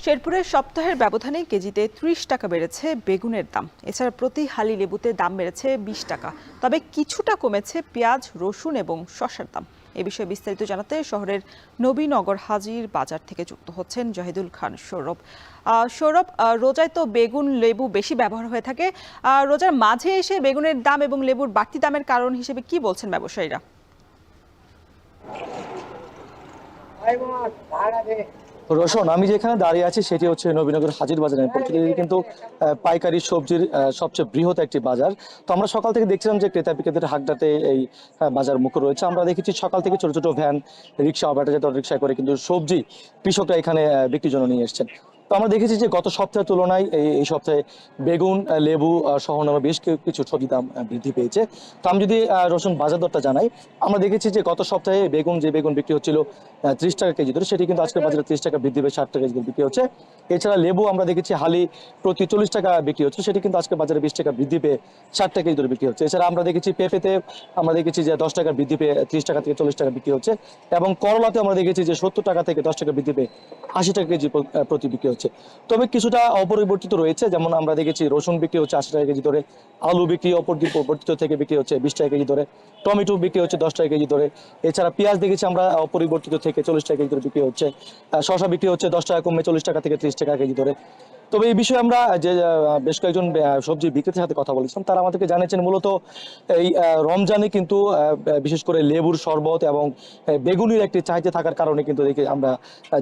শেরপুরের সপ্তাহের ব্যবধানে কেজিতে ৩০ টাকা বেড়েছে বেগুনের দাম। এছাড়া প্রতি হালি লেবুতে দাম বেড়েছে ২০ টাকা। তবে কিছুটা কমেছে পেঁয়াজ, রসুন এবং শসার দাম। এ বিষয়ে বিস্তারিত জানাতে শহরের নবীনগর হাজির বাজার থেকে যুক্ত হচ্ছেন জাহিদুল খান সৌরভ। সৌরভ, রোজায় তো বেগুন লেবু বেশি ব্যবহার হয়ে থাকে। রোজার মাঝে এসে বেগুনের দাম এবং লেবুর বাড়তি দামের কারণ হিসেবে কি বলছেন ব্যবসায়ীরা? রোশন, আমি যেখানে দাঁড়িয়ে আছি সেটি হচ্ছে নবীনগর হাজির বাজারের পরিচিত, কিন্তু পাইকারি সবজির সবচেয়ে বৃহৎ একটি বাজার। তো আমরা সকাল থেকে দেখছিলাম যে ক্রেতা বিক্রেতাদের হাটটাতে এই বাজার মুখর রয়েছে। আমরা দেখেছি সকাল থেকে ছোট ছোট ভ্যান, রিক্সা, অটো রিক্সা করে কিন্তু সবজি কৃষকরা এখানে বিক্রির জন্য নিয়ে এসছেন। তো আমরা দেখেছি যে গত সপ্তাহের তুলনায় এই সপ্তাহে বেগুন, লেবু সহ বেশ কিছু সবজি দাম বৃদ্ধি পেয়েছে। তো আমি যদি রসুন বাজার দরটা জানাই, আমরা দেখেছি যে গত সপ্তাহে বেগুন বিক্রি হচ্ছিল 30 টাকা কেজি ধরে, সেটি কিন্তু আজকের বাজারে 30 টাকা বৃদ্ধি পেয়ে 60 টাকা কেজি বিক্রি হচ্ছে। এছাড়া লেবু আমরা দেখেছি হালি প্রতি 40 টাকা বিক্রি হচ্ছে, সেটি কিন্তু আজকে বাজারে 20 টাকা বৃদ্ধি পেয়ে 60 টাকা কেজি ধরে বিক্রি হচ্ছে। এছাড়া আমরা দেখেছি পেঁপেতে আমরা দেখেছি যে 10 টাকা বৃদ্ধি পেয়ে 30 টাকা থেকে 40 টাকা বিক্রি হচ্ছে, এবং করলাতে আমরা দেখেছি যে 70 টাকা থেকে 10 টাকা বৃদ্ধি পেয়ে 80 টাকা কেজি প্রতি বিক্রি হচ্ছে। তবে কিছুটা অপরিবর্তিত রয়েছে, যেমন আমরা দেখেছি রসুন বিক্রি হচ্ছে 80 টাকা কেজি ধরে, আলু বিক্রি অপরিবর্তিত থেকে বিক্রি হচ্ছে 20 টাকা কেজি ধরে, টমেটো বিক্রি হচ্ছে 10 টাকা কেজি ধরে। এছাড়া পেঁয়াজ দেখেছি আমরা অপরিবর্তিত থেকে 40 টাকা কেজি ধরে বিক্রি হচ্ছে। শসা বিক্রি হচ্ছে 10 টাকা কমে 40 টাকা থেকে 30 টাকা কেজি ধরে। তবে এই বিষয়ে আমরা যে বেশ কয়েকজন সবজি বিক্রেতার সাথে কথা বলেছিলাম, তারা আমাদেরকে জানিয়েছেন মূলত এই রমজানে কিন্তু বিশেষ করে লেবুর শরবত এবং বেগুনির একটি চাহিদা থাকার কারণে কিন্তু আমরা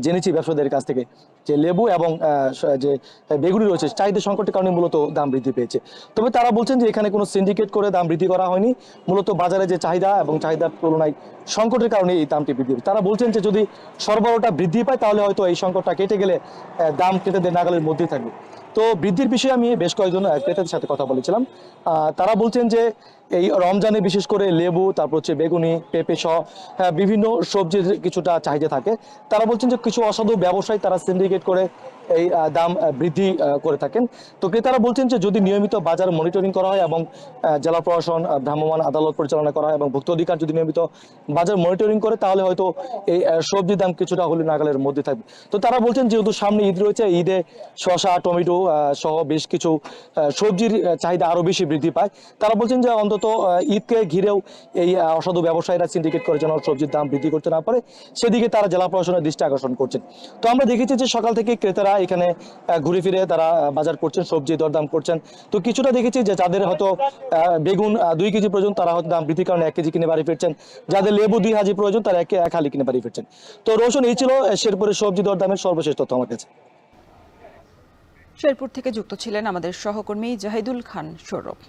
জেনেছি ব্যবসায়ীদের কাছ থেকে যে লেবু এবং যে বেগুনি রয়েছে চাহিদা সংকটের কারণে মূলত দাম বৃদ্ধি পেয়েছে। তবে তারা বলছেন যে এখানে কোনো সিন্ডিকেট করে দাম বৃদ্ধি করা হয়নি, মূলত বাজারে যে চাহিদা এবং চাহিদার তুলনায় সংকটের কারণে এই দামটি বৃদ্ধি পেয়েছে। তারা বলছেন যে যদি সরবরাহটা বৃদ্ধি পায় তাহলে হয়তো এই সংকটটা কেটে গেলে দাম ক্রেতাদের নাগালের মধ্যেই থাকবে। তো বৃদ্ধির বিষয়ে আমি বেশ কয়েকজন ক্রেতাদের সাথে কথা বলেছিলাম। তারা বলছেন যে এই রমজানে বিশেষ করে লেবু, তারপর হচ্ছে বেগুনি, পেঁপে সহ বিভিন্ন সবজির কিছুটা চাহিদা থাকে। তারা বলছেন যে কিছু অসাধু ব্যবসায়ী তারা সিন্ডিকেট করে এই দাম বৃদ্ধি করে থাকেন। তো ক্রেতারা বলছেন যে যদি নিয়মিত বাজার মনিটরিং করা হয় এবং জেলা প্রশাসন, ভ্রাম্যমাণ আদালত পরিচালনা করা হয় এবং ভোক্তা অধিকার যদি নিয়মিত বাজার মনিটরিং করে তাহলে হয়তো এই সবজির দাম কিছুটা হলে নাগালের মধ্যে থাকবে। তো তারা বলছেন যেহেতু সামনে ঈদ রয়েছে, ঈদে শসা, টমেটো সহ বেশ কিছু সবজির চাহিদা আরো বেশি বৃদ্ধি পায়। তারা বলছেন যে অন্তত ঈদকে ঘিরেও এই অসাধু ব্যবসায়ীরা সিন্ডিকেট করে যেন সবজির দাম বৃদ্ধি করতে না পারে, সেদিকে তারা জেলা প্রশাসনের দৃষ্টি আকর্ষণ করছেন। তো আমরা দেখেছি যে সকাল থেকে ক্রেতারা এখানে ঘুরে ফিরে তারা বাজার করছেন, সবজি দরদাম করছেন। তো কিছুটা দেখেছি যে যাদের হয়তো বেগুন 2 কেজি প্রয়োজন তারা হয়তো দাম বৃদ্ধির কারণে 1 কেজি কিনে বাড়ি ফিরছেন, যাদের লেবু 2 হাজি প্রয়োজন তারা 1 হালি কিনে বাড়ি ফিরছেন। তো রোশন, এই ছিল শেরপুরের সবজি দরদামের সর্বশেষ তথ্য আমার কাছে। শেরপুর থেকে যুক্ত ছিলেন আমাদের সহকর্মী জাহিদুল খান সৌরভ।